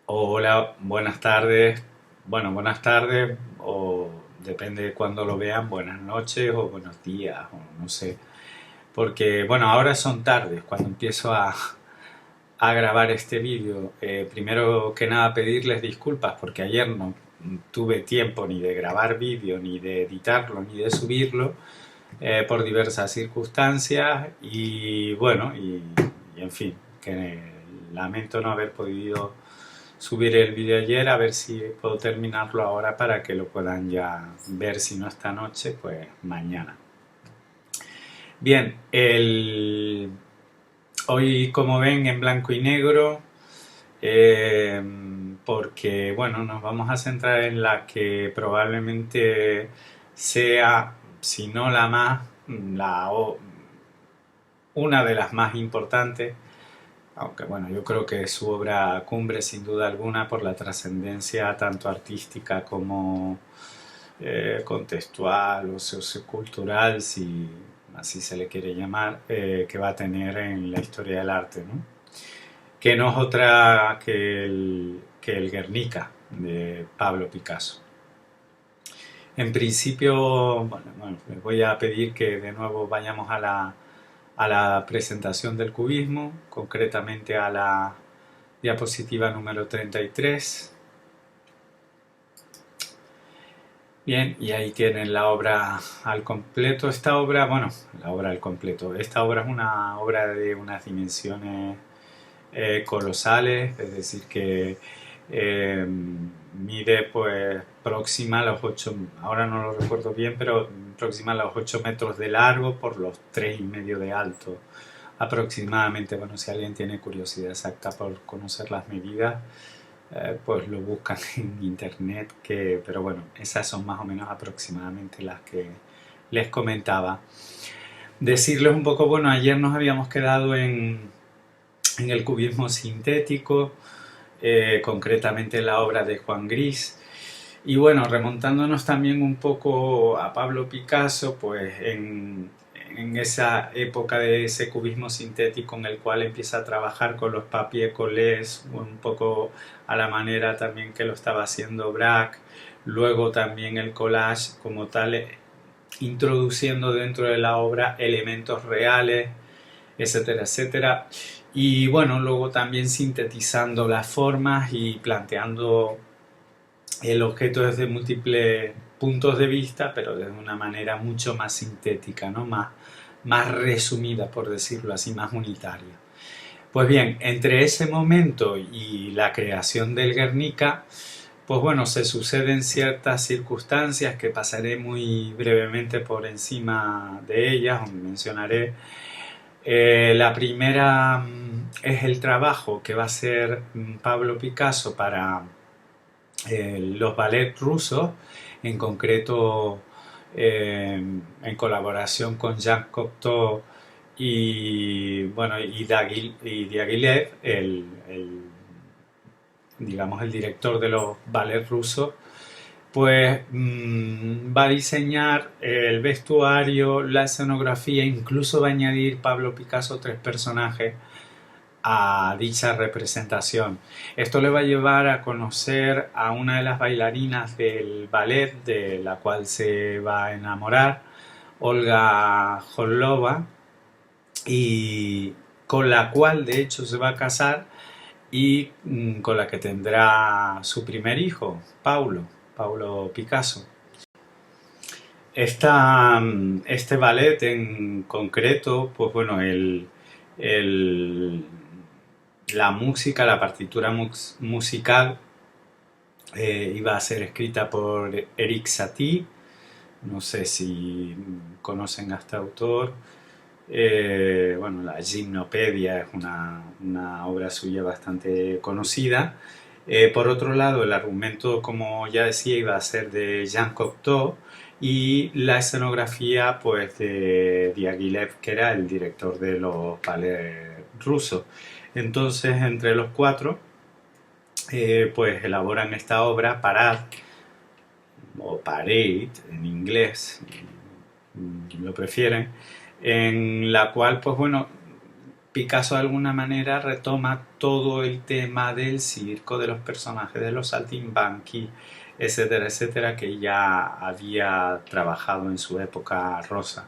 Hola, buenas tardes. Bueno, buenas tardes o depende de cuándo lo vean, buenas noches o buenos días o no sé. Porque, bueno, ahora son tardes cuando empiezo a grabar este vídeo. Primero que nada pedirles disculpas porque ayer no tuve tiempo ni de grabar vídeo, ni de editarlo, ni de subirlo por diversas circunstancias y bueno, y en fin, que lamento no haber podido subir el vídeo ayer, a ver si puedo terminarlo ahora para que lo puedan ya ver, si no esta noche, pues mañana. Bien, hoy como ven en blanco y negro, eh, porque bueno, nos vamos a centrar en la que probablemente sea, si no la más, una de las más importantes, aunque bueno, yo creo que es su obra cumbre sin duda alguna por la trascendencia tanto artística como contextual o sociocultural, si así se le quiere llamar, que va a tener en la historia del arte, ¿no? Que no es otra que el Guernica de Pablo Picasso. En principio, bueno, les voy a pedir que de nuevo vayamos a la presentación del cubismo, concretamente a la diapositiva número 33. Bien, y ahí tienen la obra al completo. Esta obra, bueno, la obra al completo. Esta obra es una obra de unas dimensiones colosales, es decir, que mide pues próxima a los 8, ahora no lo recuerdo bien, pero próxima a los 8 metros de largo por los 3,5 de alto aproximadamente. Bueno, si alguien tiene curiosidad exacta por conocer las medidas, pues lo buscan en internet, pero bueno, esas son más o menos aproximadamente las que les comentaba. Decirles un poco, bueno, ayer nos habíamos quedado en el cubismo sintético, concretamente la obra de Juan Gris. Y bueno, remontándonos también un poco a Pablo Picasso, pues en esa época de ese cubismo sintético en el cual empieza a trabajar con los papier-collés, un poco a la manera también que lo estaba haciendo Braque, luego también el collage como tal, introduciendo dentro de la obra elementos reales, etcétera, etcétera. Y bueno, luego también sintetizando las formas y planteando el objeto desde múltiples puntos de vista, pero de una manera mucho más sintética, ¿no? Más resumida, por decirlo así, más unitaria. Pues bien, entre ese momento y la creación del Guernica, pues bueno, se suceden ciertas circunstancias que pasaré muy brevemente por encima de ellas, os mencionaré. La primera es el trabajo que va a hacer Pablo Picasso para los ballets rusos, en concreto en colaboración con Jean Cocteau y, bueno, y Diaghilev, digamos el director de los ballets rusos, pues va a diseñar el vestuario, la escenografía, incluso va a añadir Pablo Picasso 3 personajes a dicha representación. Esto le va a llevar a conocer a una de las bailarinas del ballet de la cual se va a enamorar, Olga Jorlova, y con la cual de hecho se va a casar y con la que tendrá su primer hijo, Paulo Picasso. Este ballet en concreto, pues bueno, el- la música, la partitura musical iba a ser escrita por Eric Satie, no sé si conocen a este autor. Bueno, la Gimnopedia es una obra suya bastante conocida. Por otro lado, el argumento, como ya decía, iba a ser de Jean Cocteau y la escenografía, pues, de Diaghilev, que era el director de los ballets rusos. Entonces, entre los cuatro, pues elaboran esta obra, Parade, o Parade en inglés, lo prefieren, en la cual, pues bueno, Picasso de alguna manera retoma todo el tema del circo, de los personajes, de los saltimbanqui, etcétera, etcétera, que ya había trabajado en su época rosa.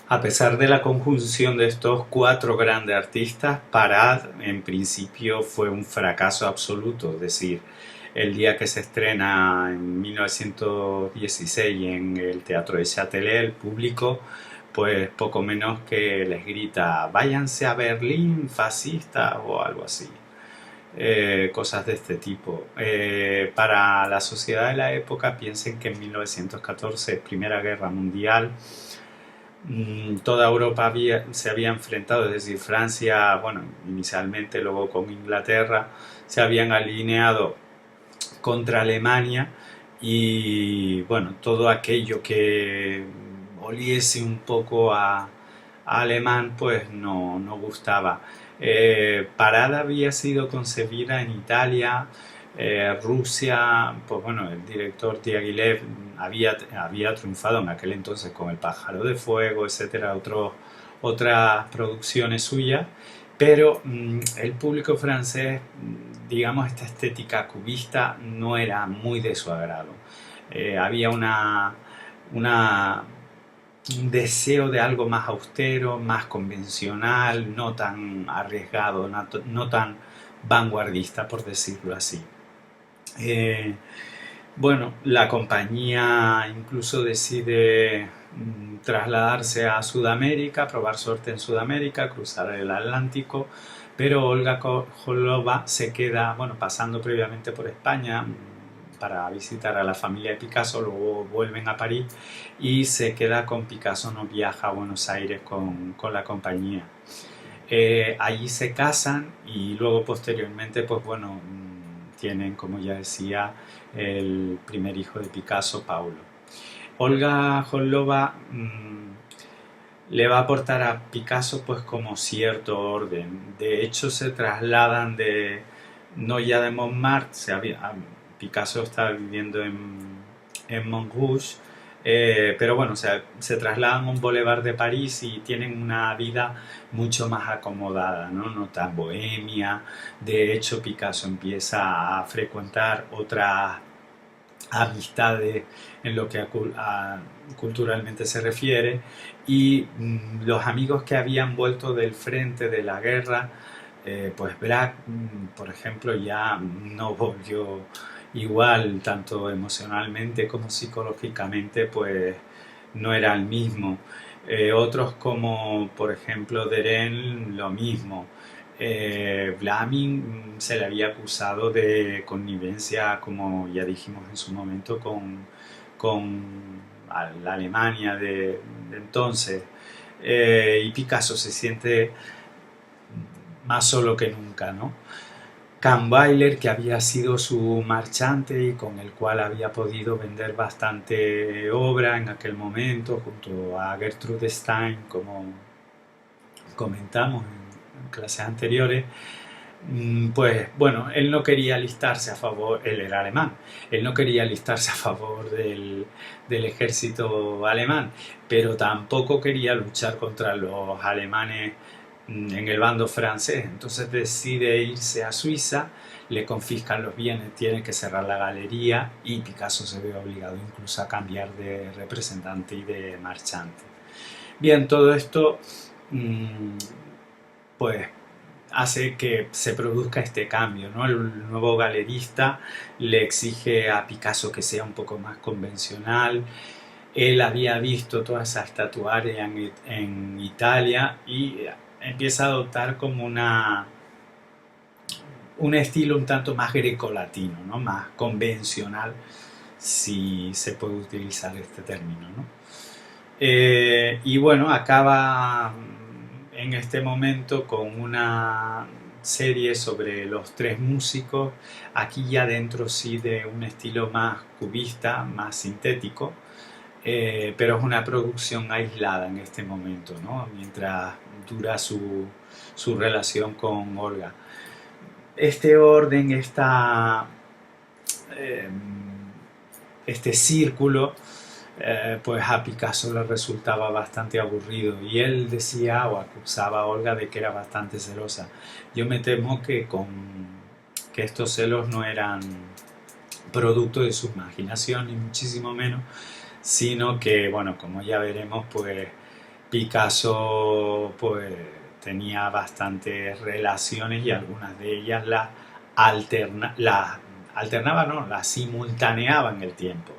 A pesar de la conjunción de estos cuatro grandes artistas, Parade en principio fue un fracaso absoluto, es decir, el día que se estrena en 1916 en el Teatro de Châtelet, el público, pues poco menos que les grita váyanse a Berlín, fascista o algo así. Cosas de este tipo. Para la sociedad de la época, piensen que en 1914, Primera Guerra Mundial, toda Europa se había enfrentado, es decir, Francia, bueno, inicialmente, luego con Inglaterra, se habían alineado contra Alemania y, bueno, todo aquello que oliese un poco a alemán, pues no gustaba. Parada había sido concebida en Italia, Rusia, pues bueno, el director Diaghilev había triunfado en aquel entonces con El pájaro de fuego, etcétera, otras producciones suyas, pero el público francés, digamos, esta estética cubista no era muy de su agrado. Había un deseo de algo más austero, más convencional, no tan arriesgado, no tan vanguardista, por decirlo así. Bueno, la compañía incluso decide trasladarse a Sudamérica, probar suerte en Sudamérica, cruzar el Atlántico, pero Olga Kollova se queda, bueno, pasando previamente por España para visitar a la familia de Picasso, luego vuelven a París y se queda con Picasso, no viaja a Buenos Aires con la compañía. Allí se casan y luego posteriormente, pues bueno, tienen, como ya decía, el primer hijo de Picasso, Paulo. Olga Kollova le va a aportar a Picasso pues como cierto orden. De hecho se trasladan no ya de Montmartre, Picasso está viviendo en Montrouge, pero bueno, se trasladan a un boulevard de París y tienen una vida mucho más acomodada, no tan bohemia. De hecho, Picasso empieza a frecuentar otras amistades en lo que culturalmente se refiere, y los amigos que habían vuelto del frente de la guerra, pues Braque, por ejemplo, ya no volvió igual, tanto emocionalmente como psicológicamente, pues no era el mismo. Otros como por ejemplo Derain, lo mismo. Vlaminck se le había acusado de connivencia, como ya dijimos en su momento, con la Alemania de entonces. Y Picasso se siente más solo que nunca, ¿no? Kahnweiler, que había sido su marchante y con el cual había podido vender bastante obra en aquel momento, junto a Gertrude Stein, como comentamos en clases anteriores, pues bueno, él no quería alistarse a favor, él era alemán, él no quería alistarse a favor del ejército alemán, pero tampoco quería luchar contra los alemanes en el bando francés. Entonces decide irse a Suiza, le confiscan los bienes, tiene que cerrar la galería y Picasso se ve obligado incluso a cambiar de representante y de marchante. Bien, todo esto pues hace que se produzca este cambio, ¿no? El nuevo galerista le exige a Picasso que sea un poco más convencional. Él había visto toda esa estatuaria en Italia y empieza a adoptar como un estilo un tanto más grecolatino, ¿no? Más convencional, si se puede utilizar este término, ¿no? Y bueno, acaba en este momento con una serie sobre los tres músicos, aquí ya dentro sí de un estilo más cubista, más sintético, pero es una producción aislada en este momento, ¿no? Mientras dura su relación con Olga. Este orden, este círculo, pues a Picasso le resultaba bastante aburrido y él decía o acusaba a Olga de que era bastante celosa. Yo me temo que estos celos no eran producto de su imaginación, ni muchísimo menos, sino que, bueno, como ya veremos, pues Picasso pues tenía bastantes relaciones y algunas de ellas las alternaba, no, las simultaneaba en el tiempo.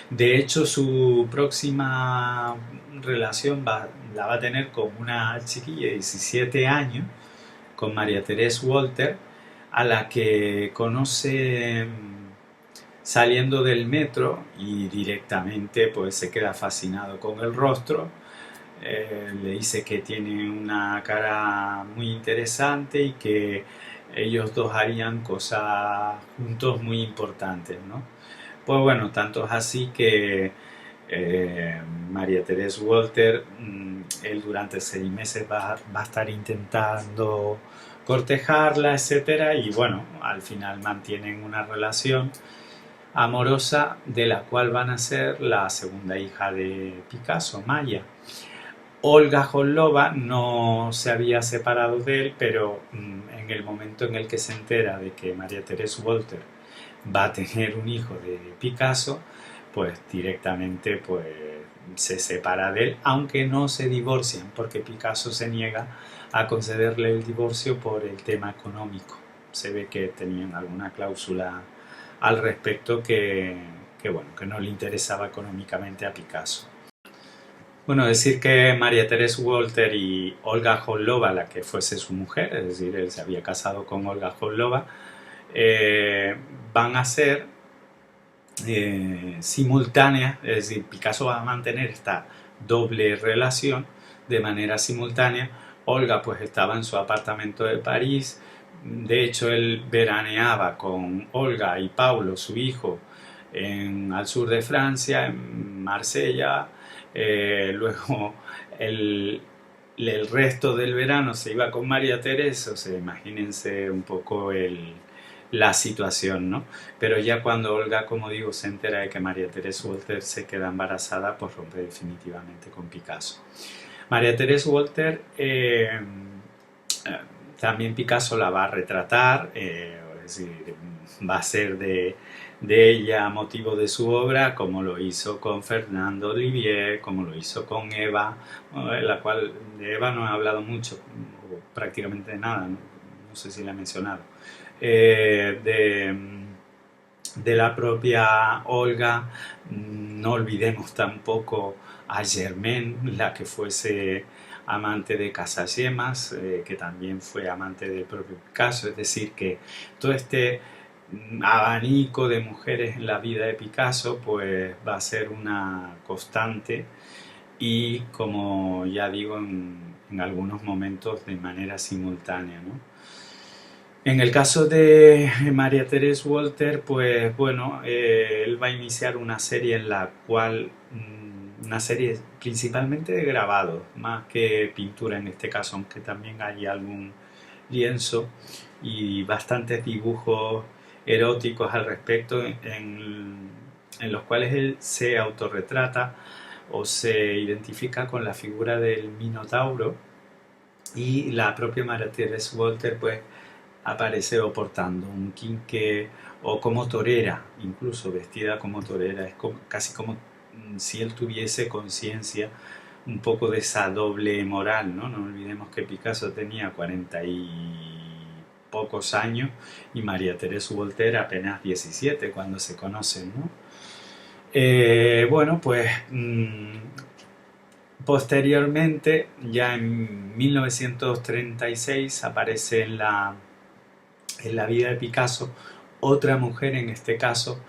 De hecho, su próxima relación la va a tener con una chiquilla de 17 años, con María Teresa Walter, a la que conoce saliendo del metro y directamente pues se queda fascinado con el rostro. Le dice que tiene una cara muy interesante y que ellos dos harían cosas juntos muy importantes, ¿no? Pues bueno, tanto es así que María Teresa Walter, él durante 6 meses va a estar intentando cortejarla, etcétera, y bueno, al final mantienen una relación amorosa de la cual van a ser la segunda hija de Picasso, Maya. Olga Holova no se había separado de él, pero en el momento en el que se entera de que María Teresa Walter va a tener un hijo de Picasso, pues directamente pues se separa de él, aunque no se divorcian, porque Picasso se niega a concederle el divorcio por el tema económico. Se ve que tenían alguna cláusula al respecto bueno, que no le interesaba económicamente a Picasso. Bueno, decir que María Teresa Walter y Olga Holova, la que fuese su mujer, es decir, él se había casado con Olga Holova, van a ser simultáneas, es decir, Picasso va a mantener esta doble relación de manera simultánea. Olga pues estaba en su apartamento de París, de hecho él veraneaba con Olga y Paulo, su hijo, al sur de Francia, en Marsella. Luego el resto del verano se iba con María Teresa, o sea, imagínense un poco la situación, ¿no? Pero ya cuando Olga, como digo, se entera de que María Teresa Walter se queda embarazada, pues rompe definitivamente con Picasso. María Teresa Walter, también Picasso la va a retratar, es decir, va a ser de ella motivo de su obra, como lo hizo con Fernando Olivier, como lo hizo con Eva, la cual de Eva no he hablado mucho, prácticamente nada, no sé si la he mencionado. De la propia Olga, no olvidemos tampoco a Germaine, la que fuese amante de Casagemas, que también fue amante del propio Picasso, es decir, que todo este abanico de mujeres en la vida de Picasso pues va a ser una constante y, como ya digo, en algunos momentos de manera simultánea, ¿no? En el caso de María Teresa Walter, pues bueno, él va a iniciar una serie en la cual, una serie principalmente de grabado, más que pintura en este caso, aunque también hay algún lienzo y bastantes dibujos eróticos al respecto en los cuales él se autorretrata o se identifica con la figura del Minotauro, y la propia María Teresa Walter pues aparece o portando un quinqué o como torera, incluso vestida como torera. Es casi como si él tuviese conciencia un poco de esa doble moral, ¿no? No olvidemos que Picasso tenía 40 y pocos años y María Teresa Walter apenas 17 cuando se conocen, ¿no? Bueno, pues posteriormente, ya en 1936, aparece en la vida de Picasso otra mujer, en este caso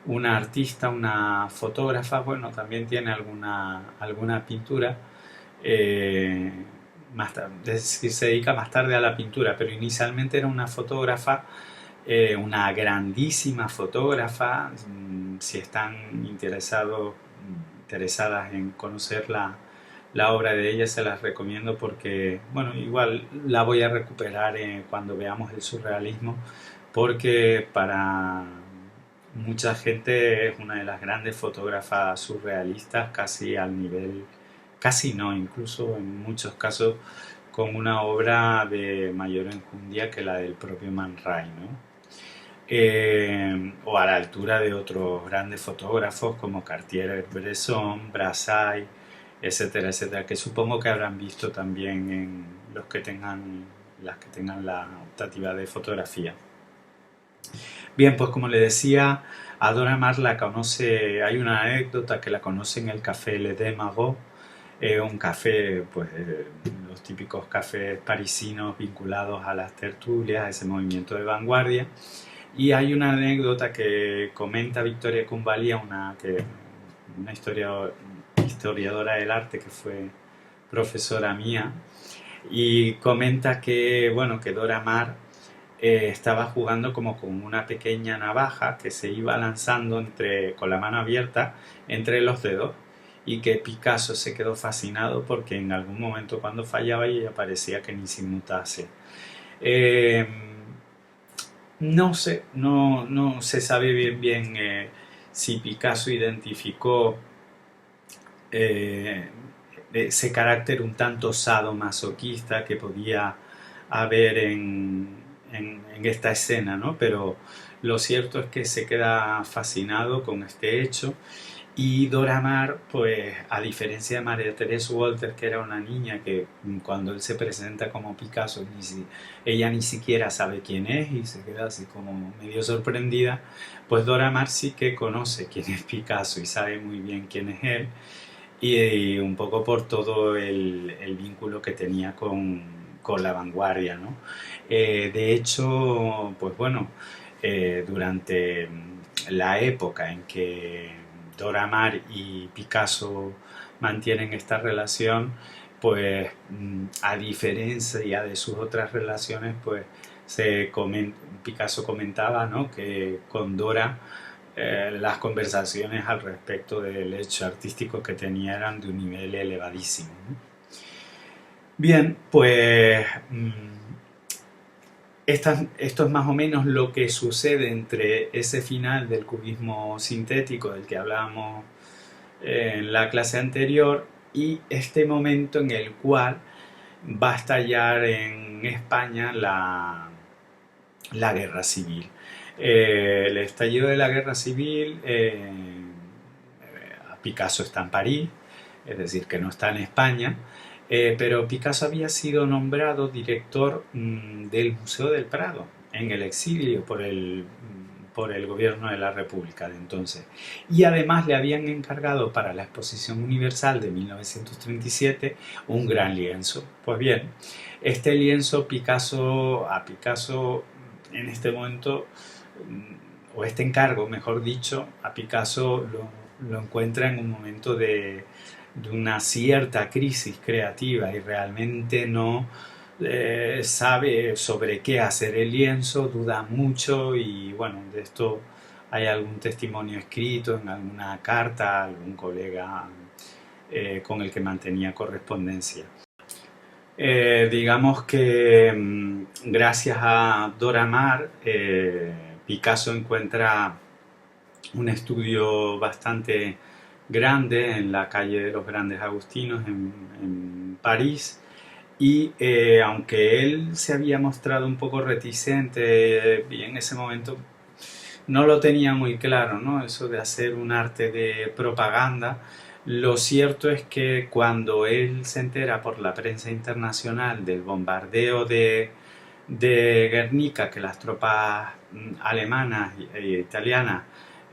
una artista, una fotógrafa, bueno, también tiene alguna pintura, es decir, se dedica más tarde a la pintura, pero inicialmente era una fotógrafa, una grandísima fotógrafa. Si están interesadas en conocer la obra de ella, se las recomiendo porque, bueno, igual la voy a recuperar cuando veamos el surrealismo, porque mucha gente es una de las grandes fotógrafas surrealistas, casi al nivel, casi no, incluso en muchos casos con una obra de mayor enjundia que la del propio Man Ray, ¿no? O a la altura de otros grandes fotógrafos como Cartier-Bresson, Brassai, etcétera, etcétera, que supongo que habrán visto también en los que tengan, las que tengan la optativa de fotografía. Bien, pues como le decía, a Dora Maar la conoce, hay una anécdota que la conoce en el café Le Deux Magots, un café, pues los típicos cafés parisinos vinculados a las tertulias, a ese movimiento de vanguardia. Y hay una anécdota que comenta Victoria Kumbalia, una historiadora del arte que fue profesora mía, y comenta que, bueno, que Dora Maar estaba jugando como con una pequeña navaja que se iba lanzando con la mano abierta entre los dedos, y que Picasso se quedó fascinado porque en algún momento cuando fallaba ella parecía que ni se inmutase. Eh, no sé, no se sabe bien si Picasso identificó eh, ese carácter un tanto sadomasoquista que podía haber en esta escena, ¿no? Pero lo cierto es que se queda fascinado con este hecho. Y Dora Maar, pues a diferencia de María Teresa Walter, que era una niña que cuando él se presenta como Picasso, ella ni siquiera sabe quién es y se queda así como medio sorprendida, pues Dora Maar sí que conoce quién es Picasso y sabe muy bien quién es él, y un poco por todo el vínculo que tenía con la vanguardia, ¿no? De hecho, pues bueno, durante la época en que Dora Maar y Picasso mantienen esta relación, pues a diferencia de sus otras relaciones, pues Picasso comentaba, ¿no?, que con Dora las conversaciones al respecto del hecho artístico que tenía eran de un nivel elevadísimo, ¿no? Bien, pues esto es más o menos lo que sucede entre ese final del cubismo sintético del que hablábamos en la clase anterior y este momento en el cual va a estallar en España la guerra civil. El estallido de la guerra civil, Picasso está en París, es decir, que no está en España, pero Picasso había sido nombrado director del Museo del Prado en el exilio por el gobierno de la República de entonces. Y además le habían encargado para la Exposición Universal de 1937 un gran lienzo. Pues bien, este lienzo a Picasso en este momento, o este encargo, mejor dicho, a Picasso lo encuentra en un momento de una cierta crisis creativa y realmente no sabe sobre qué hacer el lienzo, duda mucho y bueno, de esto hay algún testimonio escrito en alguna carta, algún colega con el que mantenía correspondencia. Digamos que gracias a Dora Maar, Picasso encuentra un estudio bastante grande en la calle de los Grandes Agustinos en París, y aunque él se había mostrado un poco reticente y en ese momento no lo tenía muy claro, ¿no?, eso de hacer un arte de propaganda, lo cierto es que cuando él se entera por la prensa internacional del bombardeo de Guernica, que las tropas alemanas e italianas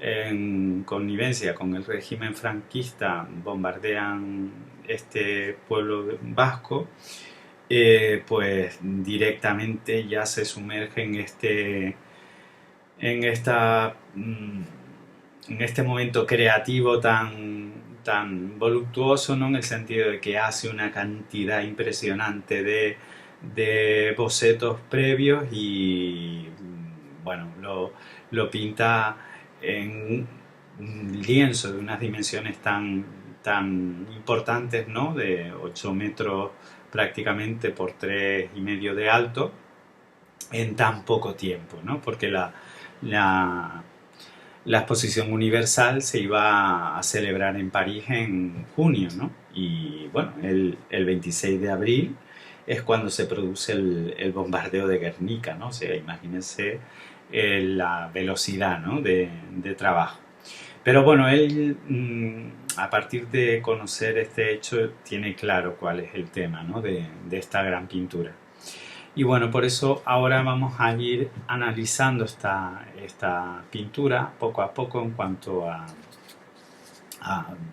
en connivencia con el régimen franquista bombardean este pueblo vasco, pues directamente ya se sumerge en esta en este momento creativo tan voluptuoso, ¿no?, en el sentido de que hace una cantidad impresionante de bocetos previos y bueno, lo pinta en un lienzo de unas dimensiones tan importantes, ¿no?, de 8 metros prácticamente por 3,5 de alto en tan poco tiempo, ¿no?, porque la la exposición universal se iba a celebrar en París en junio, ¿no? Y bueno, el 26 de abril es cuando se produce el bombardeo de Guernica, ¿no? O sea, imagínense la velocidad, ¿no? de trabajo. Pero bueno, él a partir de conocer este hecho tiene claro cuál es el tema, ¿no? de esta gran pintura. Y bueno, por eso ahora vamos a ir analizando esta pintura poco a poco en cuanto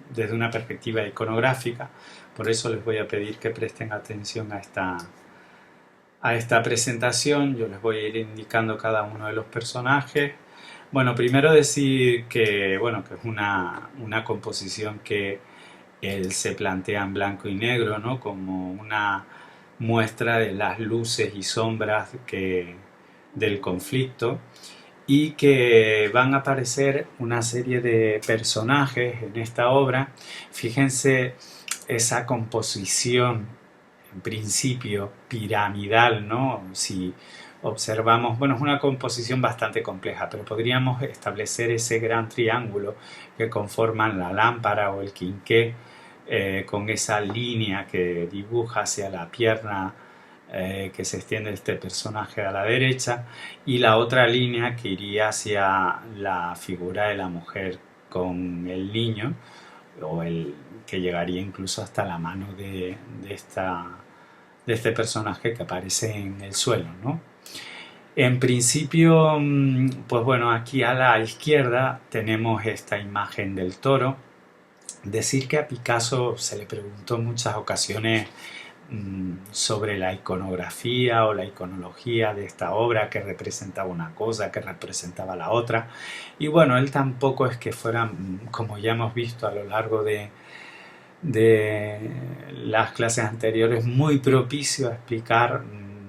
desde una perspectiva iconográfica. Por eso les voy a pedir que presten atención a esta presentación. Yo les voy a ir indicando cada uno de los personajes. Bueno, primero decir que, bueno, que es una composición que él se plantea en blanco y negro, ¿no? Como una muestra de las luces y sombras del conflicto, y que van a aparecer una serie de personajes en esta obra. Fíjense esa composición, en principio piramidal, ¿no? Si observamos, bueno, es una composición bastante compleja, pero podríamos establecer ese gran triángulo que conforman la lámpara o el quinqué, con esa línea que dibuja hacia la pierna que se extiende este personaje a la derecha, y la otra línea que iría hacia la figura de la mujer con el niño, o que llegaría incluso hasta la mano de este personaje que aparece en el suelo, ¿no? En principio, pues bueno, aquí a la izquierda tenemos esta imagen del toro. Decir que a Picasso se le preguntó en muchas ocasiones sobre la iconografía o la iconología de esta obra, que representaba una cosa, que representaba la otra. Y bueno, él tampoco es que fuera, como ya hemos visto a lo largo de las clases anteriores, muy propicio a explicar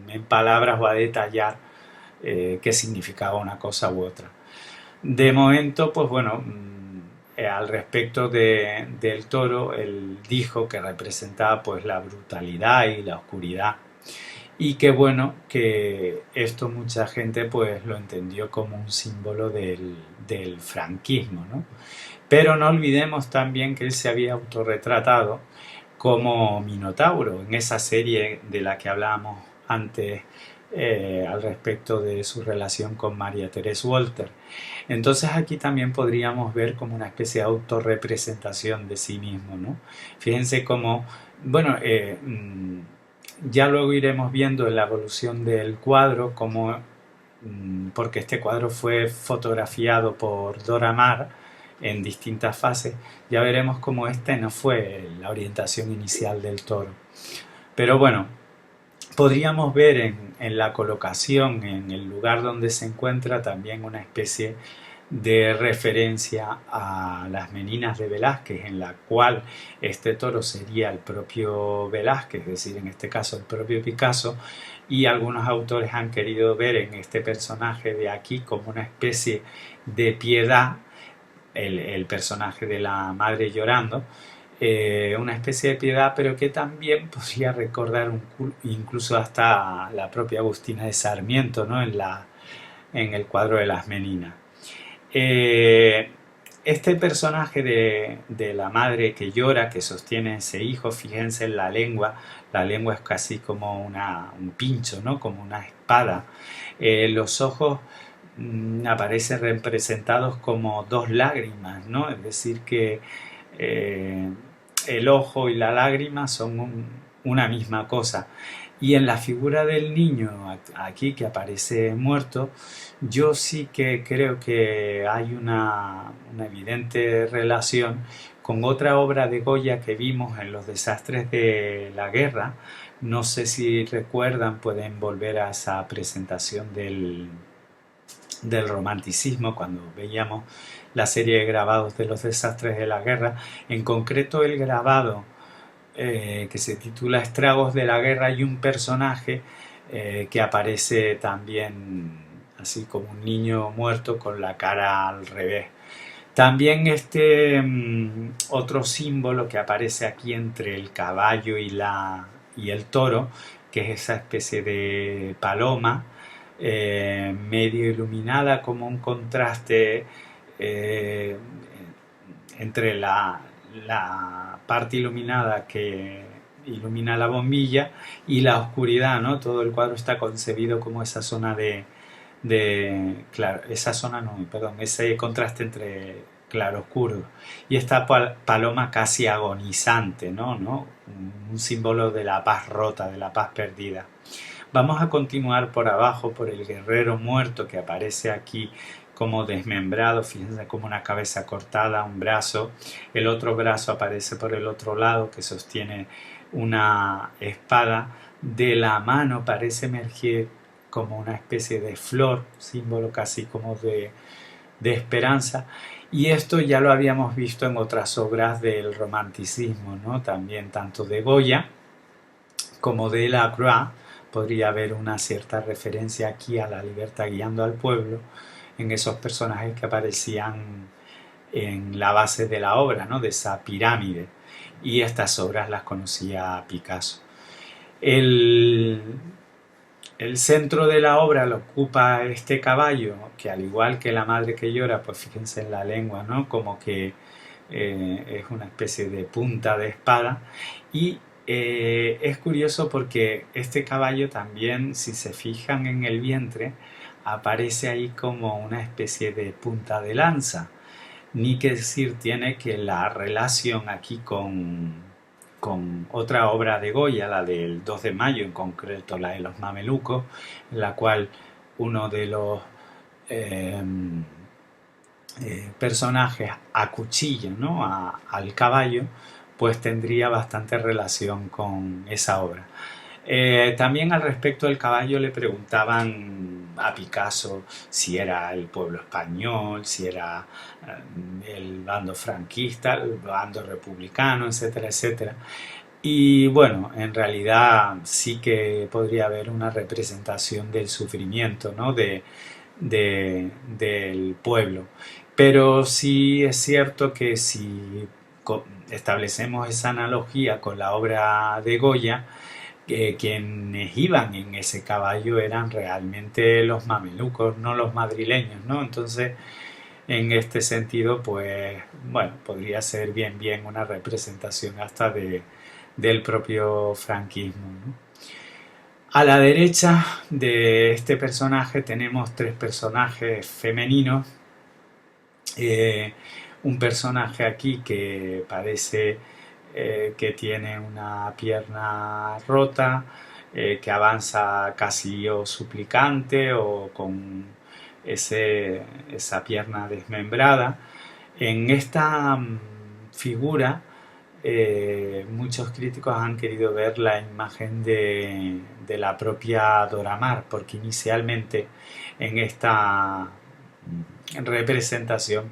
en palabras o a detallar qué significaba una cosa u otra. De momento, pues bueno, al respecto del toro, él dijo que representaba pues la brutalidad y la oscuridad, y que bueno, que esto mucha gente pues lo entendió como un símbolo del franquismo, ¿no? Pero no olvidemos también que él se había autorretratado como Minotauro en esa serie de la que hablábamos antes, al respecto de su relación con María Teresa Walter. Entonces aquí también podríamos ver como una especie de autorrepresentación de sí mismo, ¿no? Fíjense cómo, bueno, ya luego iremos viendo en la evolución del cuadro, cómo, porque este cuadro fue fotografiado por Dora Maar en distintas fases, ya veremos cómo esta no fue la orientación inicial del toro. Pero bueno, podríamos ver en la colocación, en el lugar donde se encuentra, también una especie de referencia a las Meninas de Velázquez, en la cual este toro sería el propio Velázquez, es decir, en este caso el propio Picasso, y algunos autores han querido ver en este personaje de aquí como una especie de piedad, el personaje de la madre llorando, una especie de piedad, pero que también podría recordar incluso hasta la propia Agustina de Sarmiento, ¿no? en el cuadro de las Meninas. Este personaje de la madre que llora, que sostiene a ese hijo, fíjense en la lengua es casi como un pincho, ¿no? Como una espada. Los ojos aparecen representados como dos lágrimas, ¿no? Es decir que el ojo y la lágrima son una misma cosa. Y en la figura del niño aquí que aparece muerto, yo sí que creo que hay una evidente relación con otra obra de Goya que vimos en Los desastres de la guerra. No sé si recuerdan, pueden volver a esa presentación del romanticismo, cuando veíamos la serie de grabados de Los desastres de la guerra, en concreto el grabado que se titula Estragos de la guerra, y un personaje que aparece también así como un niño muerto con la cara al revés. También este otro símbolo que aparece aquí entre el caballo y el toro, que es esa especie de paloma medio iluminada, como un contraste eh, entre la parte iluminada que ilumina la bombilla y la oscuridad, ¿no? Todo el cuadro está concebido como esa zona claro, esa zona no, perdón, ese contraste entre claro oscuro y esta paloma casi agonizante, ¿no? Un símbolo de la paz rota, de la paz perdida. Vamos a continuar por abajo por el guerrero muerto que aparece aquí como desmembrado, fíjense como una cabeza cortada, un brazo, el otro brazo aparece por el otro lado que sostiene una espada, de la mano parece emerger como una especie de flor, símbolo casi como de esperanza, y esto ya lo habíamos visto en otras obras del romanticismo, ¿no? También tanto de Goya como de Lacroix. Podría haber una cierta referencia aquí a la libertad guiando al pueblo en esos personajes que aparecían en la base de la obra, ¿no? De esa pirámide, y estas obras las conocía Picasso. El centro de la obra lo ocupa este caballo, que al igual que la madre que llora, pues fíjense en la lengua, ¿no? Como que es una especie de punta de espada, y es curioso porque este caballo también, si se fijan en el vientre, aparece ahí como una especie de punta de lanza. Ni que decir tiene que la relación aquí con otra obra de Goya, la del 2 de mayo, en concreto la de los mamelucos, en la cual uno de los eh, personajes acuchilla, ¿no? al caballo, pues tendría bastante relación con esa obra. También al respecto del caballo le preguntaban a Picasso si era el pueblo español, si era el bando franquista, el bando republicano, etcétera, etcétera. Y bueno, en realidad sí que podría haber una representación del sufrimiento, ¿no? Del pueblo. Pero sí es cierto que si establecemos esa analogía con la obra de Goya, quienes iban en ese caballo eran realmente los mamelucos, no los madrileños, ¿no? Entonces, en este sentido, pues, bueno, podría ser bien una representación hasta del propio franquismo, ¿no? A la derecha de este personaje tenemos tres personajes femeninos. Un personaje aquí que parece que tiene una pierna rota, que avanza casi o suplicante o con esa pierna desmembrada. En esta figura muchos críticos han querido ver la imagen de la propia Dora Maar, porque inicialmente en esta representación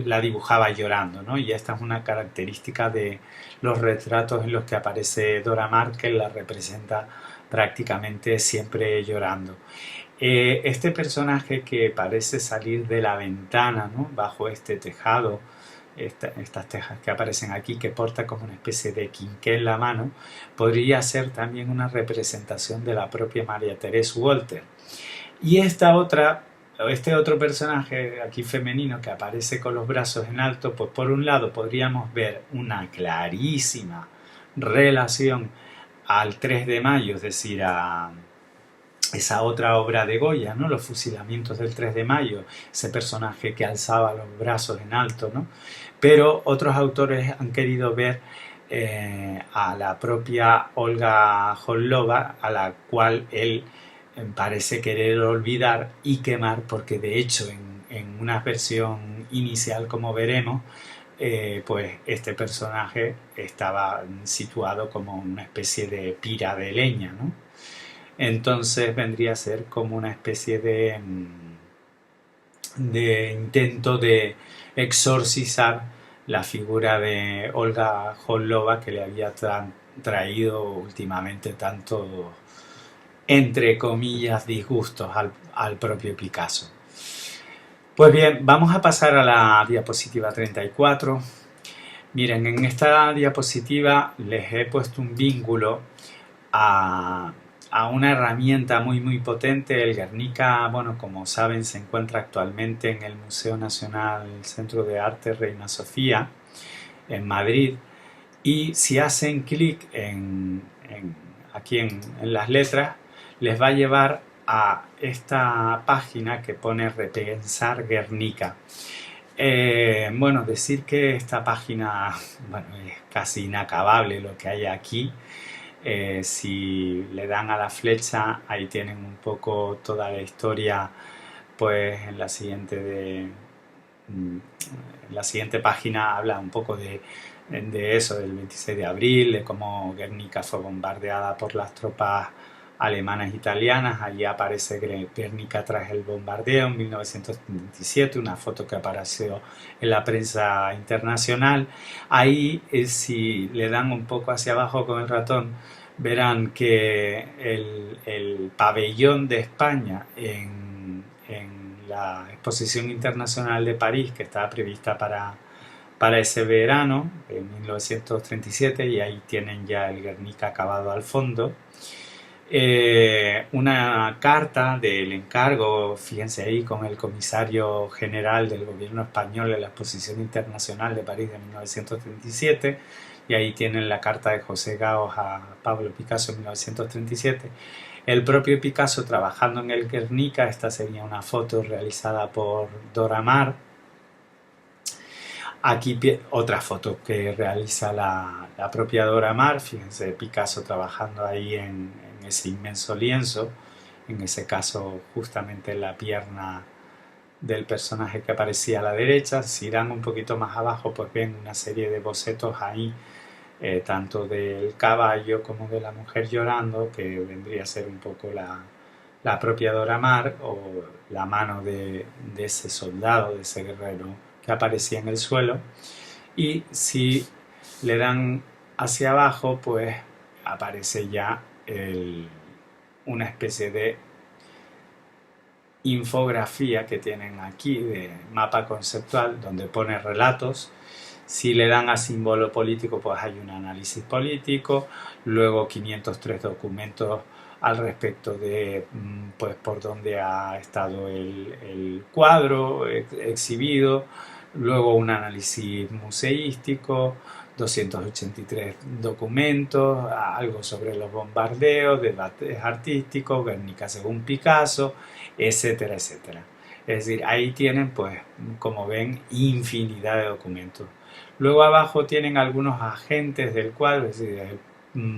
la dibujaba llorando, ¿no? Y esta es una característica de los retratos en los que aparece Dora Maar, que la representa prácticamente siempre llorando. Este personaje que parece salir de la ventana, ¿no? Bajo este tejado, estas tejas que aparecen aquí, que porta como una especie de quinqué en la mano, podría ser también una representación de la propia María Teresa Walter. Y este otro personaje aquí femenino que aparece con los brazos en alto, pues por un lado podríamos ver una clarísima relación al 3 de mayo, es decir, a esa otra obra de Goya, ¿no? Los fusilamientos del 3 de mayo, ese personaje que alzaba los brazos en alto, ¿no? Pero otros autores han querido ver a la propia Olga Hollova, a la cual él parece querer olvidar y quemar, porque de hecho en una versión inicial, como veremos, pues este personaje estaba situado como una especie de pira de leña, ¿no? Entonces vendría a ser como una especie de intento de exorcizar la figura de Olga Hollova, que le había traído últimamente tanto, entre comillas, disgustos al propio Picasso. Pues bien, vamos a pasar a la diapositiva 34. Miren, en esta diapositiva les he puesto un vínculo a a una herramienta muy potente. El Guernica, bueno, como saben, se encuentra actualmente en el Museo Nacional, el Centro de Arte Reina Sofía, en Madrid. Y si hacen clic aquí en las letras, les va a llevar a esta página que pone Repensar Guernica. Bueno, decir que esta página, bueno, es casi inacabable lo que hay aquí. Si le dan a la flecha, ahí tienen un poco toda la historia, pues en la siguiente página habla un poco de eso, del 26 de abril, de cómo Guernica fue bombardeada por las tropas alemanas e italianas. Allí aparece Guernica tras el bombardeo en 1937, una foto que apareció en la prensa internacional. Ahí, si le dan un poco hacia abajo con el ratón, verán que el pabellón de España en la Exposición Internacional de París, que estaba prevista para ese verano, en 1937, y ahí tienen ya el Guernica acabado al fondo. Una carta del encargo, fíjense ahí, con el comisario general del gobierno español de la Exposición Internacional de París de 1937, y ahí tienen la carta de José Gaos a Pablo Picasso en 1937. El propio Picasso trabajando en el Guernica. Esta sería una foto realizada por Dora Maar. Aquí otra foto que realiza la propia Dora Maar. Fíjense, Picasso trabajando ahí en ese inmenso lienzo, en ese caso justamente en la pierna del personaje que aparecía a la derecha. Si dan un poquito más abajo, pues ven una serie de bocetos ahí, tanto del caballo como de la mujer llorando, que vendría a ser un poco la propia Dora Maar, o la mano de ese soldado, de ese guerrero que aparecía en el suelo. Y si le dan hacia abajo, pues aparece ya una especie de infografía que tienen aquí, de mapa conceptual, donde pone relatos. Si le dan a símbolo político, pues hay un análisis político, luego 503 documentos al respecto de, pues, por dónde ha estado el cuadro exhibido, luego un análisis museístico, 283 documentos, algo sobre los bombardeos, debates artísticos, Guernica según Picasso, etcétera, etcétera. Es decir, ahí tienen, pues, como ven, infinidad de documentos. Luego abajo tienen algunos agentes del cuadro, es decir, el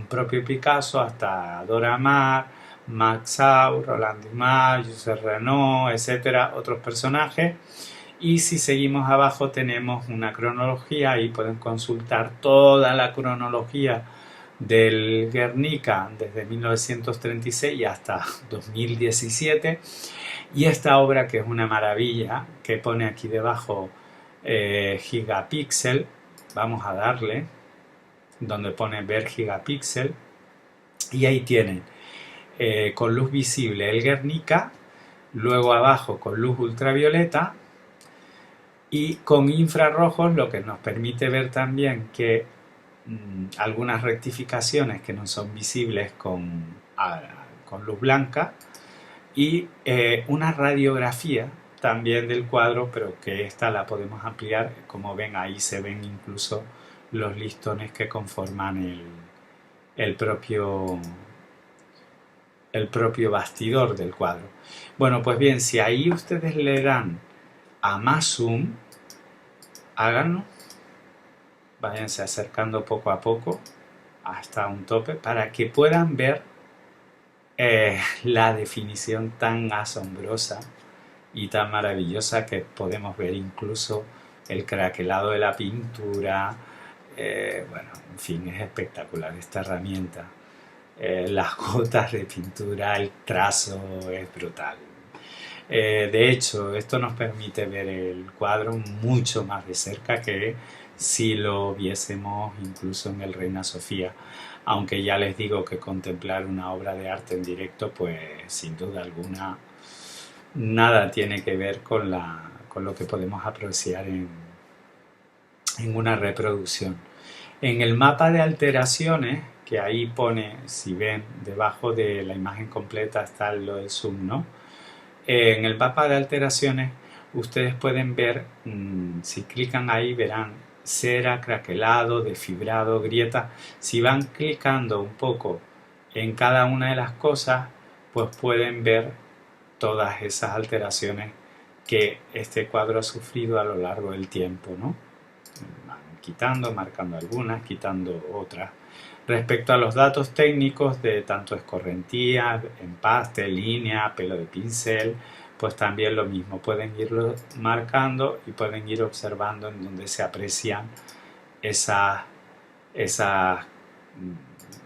propio Picasso hasta Dora Maar, Max Sau, Roland Dumas, Josep Renaud, etcétera, otros personajes. Y si seguimos abajo tenemos una cronología, ahí pueden consultar toda la cronología del Guernica desde 1936 hasta 2017. Y esta obra, que es una maravilla, que pone aquí debajo gigapíxel, vamos a darle donde pone ver gigapíxel, y ahí tienen con luz visible el Guernica, luego abajo con luz ultravioleta y con infrarrojos, lo que nos permite ver también que algunas rectificaciones que no son visibles con luz blanca, y una radiografía también del cuadro, pero que esta la podemos ampliar. Como ven, ahí se ven incluso los listones que conforman el propio bastidor del cuadro. Bueno, pues bien, si ahí ustedes le dan a más zoom, háganlo, váyanse acercando poco a poco hasta un tope para que puedan ver la definición tan asombrosa y tan maravillosa que podemos ver, incluso el craquelado de la pintura. Bueno, en fin, es espectacular esta herramienta. Las gotas de pintura, el trazo es brutal. De hecho, esto nos permite ver el cuadro mucho más de cerca que si lo viésemos incluso en el Reina Sofía. Aunque ya les digo que contemplar una obra de arte en directo, pues sin duda alguna, nada tiene que ver con lo que podemos apreciar en una reproducción. En el mapa de alteraciones, que ahí pone, si ven, debajo de la imagen completa está lo del zoom, ¿no? En el mapa de alteraciones ustedes pueden ver, si clican ahí verán cera, craquelado, desfibrado, grieta. Si van clicando un poco en cada una de las cosas, pues pueden ver todas esas alteraciones que este cuadro ha sufrido a lo largo del tiempo, ¿no? Van quitando, marcando algunas, quitando otras. Respecto a los datos técnicos de tanto escorrentía, empaste, línea, pelo de pincel, pues también lo mismo, pueden irlo marcando y pueden ir observando en donde se aprecian esas, esas,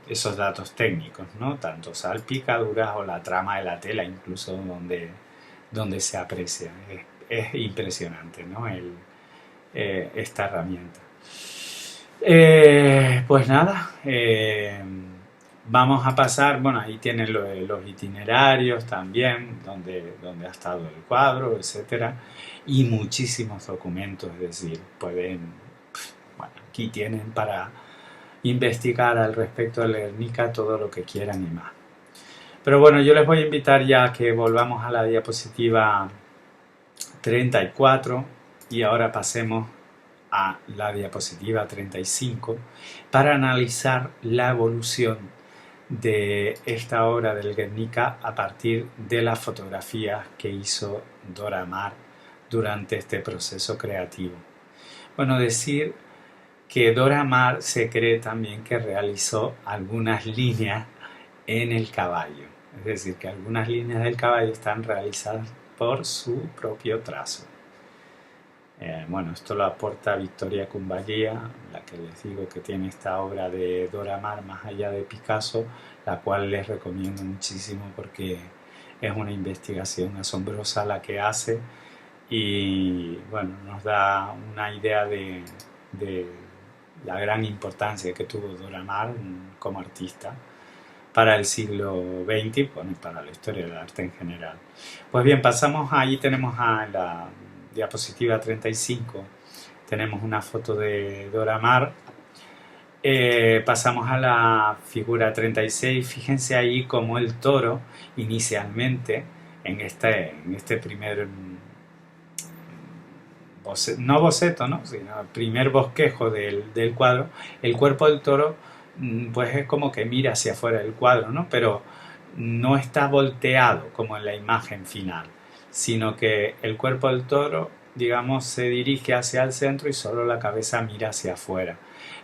esos datos técnicos, ¿no? Tanto salpicaduras o la trama de la tela, incluso donde se aprecia. Es impresionante, ¿no? Esta herramienta. Pues nada, vamos a pasar, bueno, ahí tienen los itinerarios también, donde ha estado el cuadro, etcétera, y muchísimos documentos, es decir, pueden, bueno, aquí tienen para investigar al respecto del Guernica todo lo que quieran y más. Pero bueno, yo les voy a invitar ya a que volvamos a la diapositiva 34 y ahora pasemos a la diapositiva 35 para analizar la evolución de esta obra del Guernica a partir de las fotografías que hizo Dora Maar durante este proceso creativo. Bueno, decir que Dora Maar se cree también que realizó algunas líneas en el caballo, es decir, que algunas líneas del caballo están realizadas por su propio trazo. Bueno, esto lo aporta Victoria Kumbaya, la que les digo que tiene esta obra de Dora Maar más allá de Picasso, la cual les recomiendo muchísimo porque es una investigación asombrosa la que hace y bueno, nos da una idea de la gran importancia que tuvo Dora Maar como artista para el siglo XX y para la historia del arte en general. Pues bien, pasamos ahí, tenemos a la diapositiva 35, tenemos una foto de Dora Maar. Pasamos a la figura 36, fíjense ahí como el toro inicialmente en este primer no boceto, ¿no? Sino el primer bosquejo del cuadro, el cuerpo del toro pues es como que mira hacia afuera del cuadro, ¿no? Pero no está volteado como en la imagen final, sino que el cuerpo del toro, digamos, se dirige hacia el centro y solo la cabeza mira hacia afuera.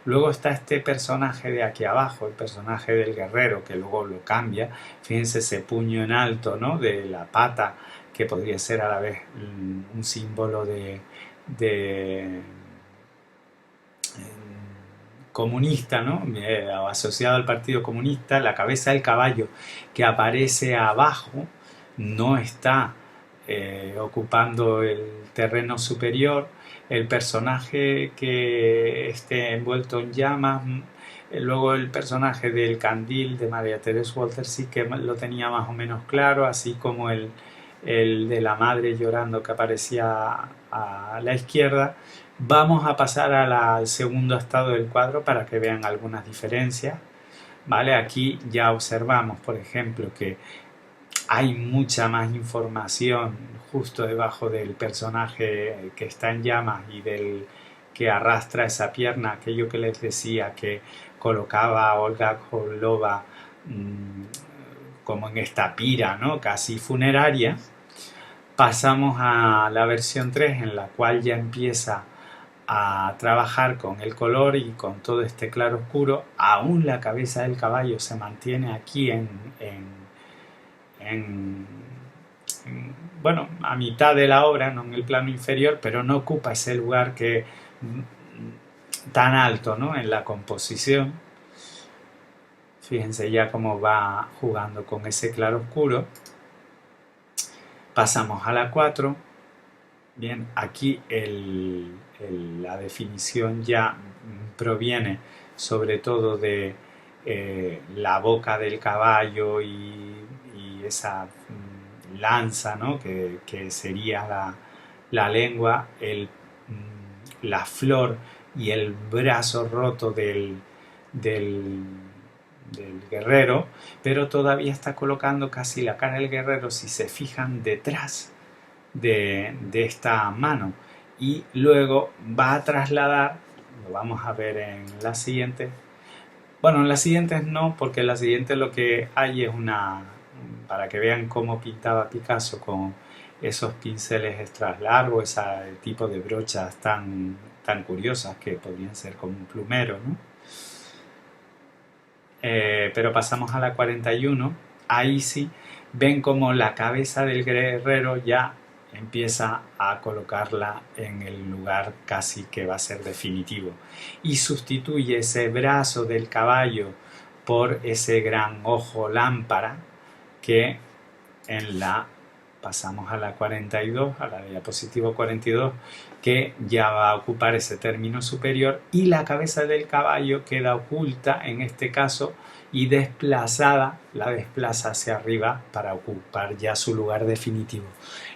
Luego está este personaje de aquí abajo, el personaje del guerrero, que luego lo cambia. Fíjense ese puño en alto, ¿no? De la pata, que podría ser a la vez un símbolo de comunista, ¿no? Asociado al Partido Comunista. La cabeza del caballo que aparece abajo no está ocupando el terreno superior. El personaje que esté envuelto en llamas, luego el personaje del candil de María Teresa Walter sí que lo tenía más o menos claro, así como el de la madre llorando que aparecía a la izquierda. Vamos a pasar al segundo estado del cuadro para que vean algunas diferencias. ¿Vale? Aquí ya observamos, por ejemplo, que hay mucha más información justo debajo del personaje que está en llamas y del que arrastra esa pierna, aquello que les decía que colocaba a Olga Kollova como en esta pira, ¿no? Casi funeraria. Pasamos a la versión 3 en la cual ya empieza a trabajar con el color y con todo este claro oscuro. Aún la cabeza del caballo se mantiene aquí bueno, a mitad de la obra, no en el plano inferior, pero no ocupa ese lugar que tan alto, ¿no? En la composición. Fíjense ya cómo va jugando con ese claro oscuro. Pasamos a la 4. Bien, aquí la definición ya proviene sobre todo de la boca del caballo y esa lanza, ¿no? que sería la lengua, la flor y el brazo roto del del guerrero, pero todavía está colocando casi la cara del guerrero, si se fijan, detrás de esta mano. Y luego va a trasladar, lo vamos a ver en la siguiente. Bueno, en las siguientes no, porque en la siguiente lo que hay es para que vean cómo pintaba Picasso con esos pinceles extra largos, ese tipo de brochas tan curiosas que podrían ser como un plumero, ¿no? Pero pasamos a la 41, ahí sí ven como la cabeza del guerrero ya empieza a colocarla en el lugar casi que va a ser definitivo y sustituye ese brazo del caballo por ese gran ojo lámpara que en la pasamos a la 42, a la diapositiva 42, que ya va a ocupar ese término superior y la cabeza del caballo queda oculta en este caso y desplazada, la desplaza hacia arriba para ocupar ya su lugar definitivo.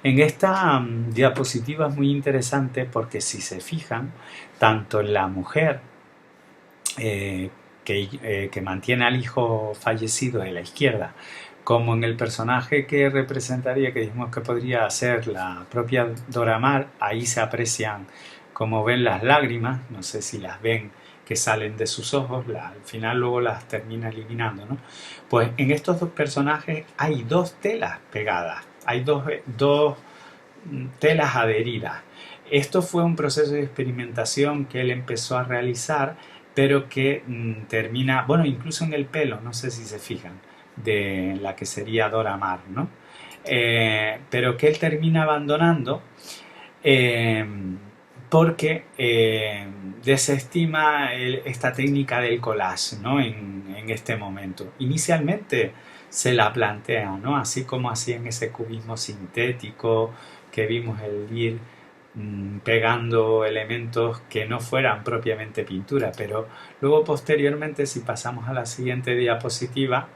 En esta diapositiva es muy interesante porque si se fijan, tanto la mujer que mantiene al hijo fallecido en la izquierda, como en el personaje que representaría, que dijimos que podría ser la propia Dora Maar, ahí se aprecian, como ven, las lágrimas, no sé si las ven, que salen de sus ojos, al final luego las termina eliminando, ¿no? Pues en estos dos personajes hay dos telas pegadas, hay dos telas adheridas. Esto fue un proceso de experimentación que él empezó a realizar, pero que termina, bueno, incluso en el pelo, no sé si se fijan, de la que sería Dora Maar, ¿no? Pero que él termina abandonando eh, porque desestima esta técnica del collage, ¿no? En este momento. Inicialmente se la plantea, ¿no? Así como hacía en ese cubismo sintético que vimos el ir pegando elementos que no fueran propiamente pintura, pero luego posteriormente, si pasamos a la siguiente diapositiva,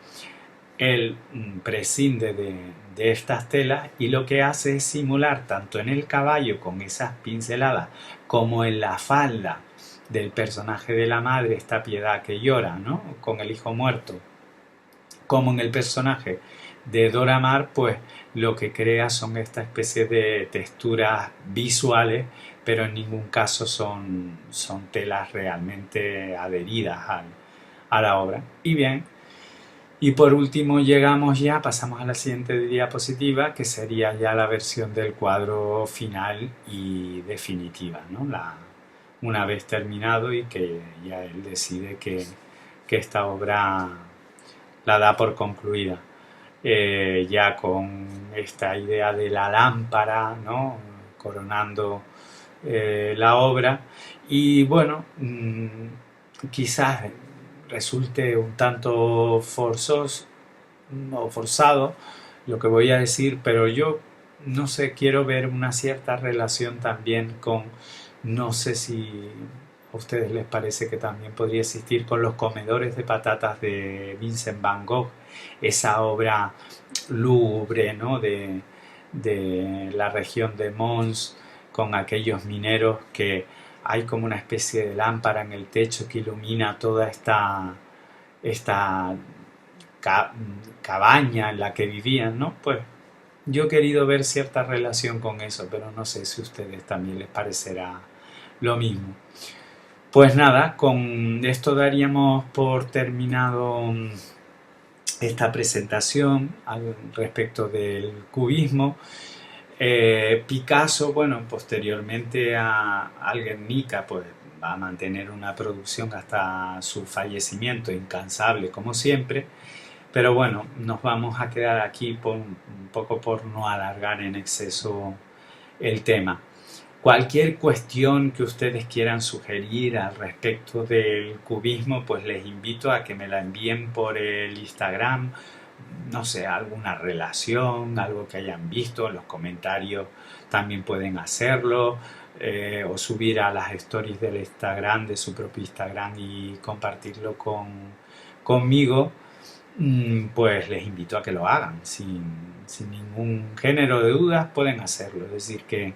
él prescinde de estas telas y lo que hace es simular tanto en el caballo con esas pinceladas como en la falda del personaje de la madre, esta Piedad que llora, ¿no? Con el hijo muerto, como en el personaje de Dora Maar, pues lo que crea son esta especie de texturas visuales, pero en ningún caso son telas realmente adheridas a la obra. Y bien, y por último pasamos a la siguiente diapositiva, que sería ya la versión del cuadro final y definitiva, ¿no? Una vez terminado y que ya él decide que esta obra la da por concluida. Ya con esta idea de la lámpara, ¿no? Coronando la obra. Y bueno, quizás resulte un tanto forzoso o forzado lo que voy a decir, pero yo no sé, quiero ver una cierta relación también con, no sé si a ustedes les parece que también podría existir con Los comedores de patatas de Vincent Van Gogh, esa obra lúgubre, ¿no? de la región de Mons, con aquellos mineros que hay como una especie de lámpara en el techo que ilumina toda esta cabaña en la que vivían, ¿no? Pues yo he querido ver cierta relación con eso, pero no sé si a ustedes también les parecerá lo mismo. Pues nada, con esto daríamos por terminado esta presentación al respecto del cubismo. Picasso, bueno, posteriormente al Guernica, pues va a mantener una producción hasta su fallecimiento, incansable como siempre, pero bueno, nos vamos a quedar aquí un poco por no alargar en exceso el tema. Cualquier cuestión que ustedes quieran sugerir al respecto del cubismo, pues les invito a que me la envíen por el Instagram, no sé, alguna relación, algo que hayan visto, en los comentarios también pueden hacerlo, o subir a las stories del Instagram, de su propio Instagram, y compartirlo conmigo. Pues les invito a que lo hagan sin ningún género de dudas, pueden hacerlo. Es decir, que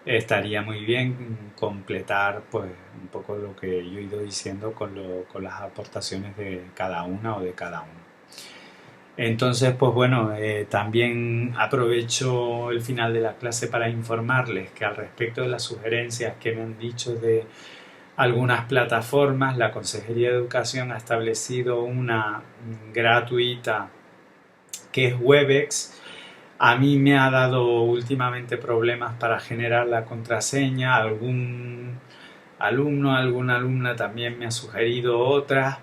estaría muy bien completar pues un poco lo que yo he ido diciendo con las aportaciones de cada una o de cada uno. Entonces, pues bueno, también aprovecho el final de la clase para informarles que al respecto de las sugerencias que me han dicho de algunas plataformas, la Consejería de Educación ha establecido una gratuita que es Webex. A mí me ha dado últimamente problemas para generar la contraseña, algún alumno, alguna alumna también me ha sugerido otras.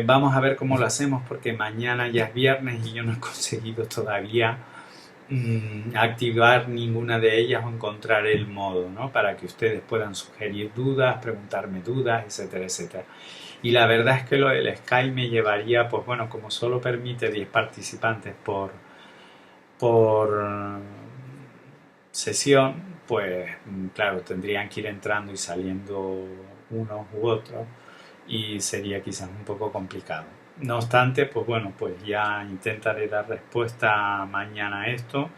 Vamos a ver cómo lo hacemos porque mañana ya es viernes y yo no he conseguido todavía activar ninguna de ellas o encontrar el modo, ¿no? Para que ustedes puedan sugerir dudas, preguntarme dudas, etcétera, etcétera. Y la verdad es que lo del Skype me llevaría, pues bueno, como solo permite 10 participantes por sesión, pues claro, tendrían que ir entrando y saliendo unos u otros y sería quizás un poco complicado. No obstante, pues bueno, pues ya intentaré dar respuesta mañana a esto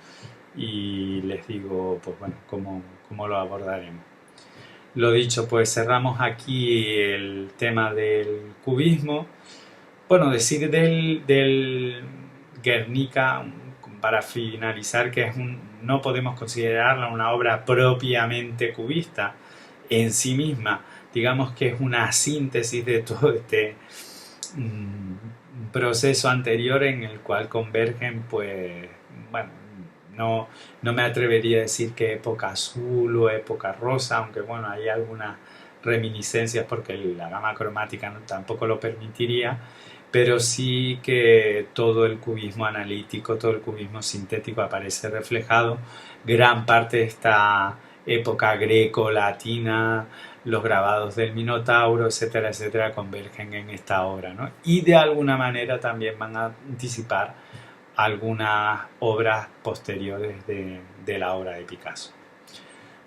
y les digo, pues bueno, cómo lo abordaremos. Lo dicho, pues cerramos aquí el tema del cubismo. Bueno, decir del Guernica, para finalizar, que no podemos considerarla una obra propiamente cubista en sí misma. Digamos que es una síntesis de todo este proceso anterior en el cual convergen, pues, bueno, no me atrevería a decir que época azul o época rosa, aunque bueno, hay algunas reminiscencias porque la gama cromática tampoco lo permitiría, pero sí que todo el cubismo analítico, todo el cubismo sintético aparece reflejado. Gran parte de esta época greco-latina, los grabados del Minotauro, etcétera, etcétera, convergen en esta obra, ¿no? Y de alguna manera también van a anticipar algunas obras posteriores de la obra de Picasso.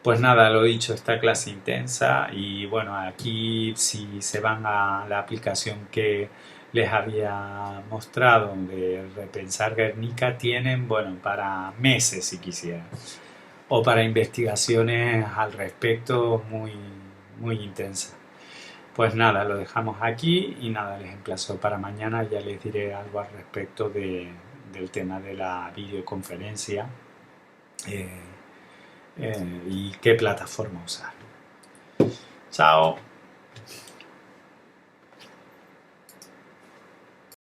Pues nada, lo dicho, esta clase intensa y bueno, aquí si se van a la aplicación que les había mostrado de repensar Guernica, tienen, bueno, para meses si quisieran, o para investigaciones al respecto muy intensas. Pues nada, lo dejamos aquí y nada, les emplazo para mañana, ya les diré algo al respecto del tema de la videoconferencia y qué plataforma usar. Chao.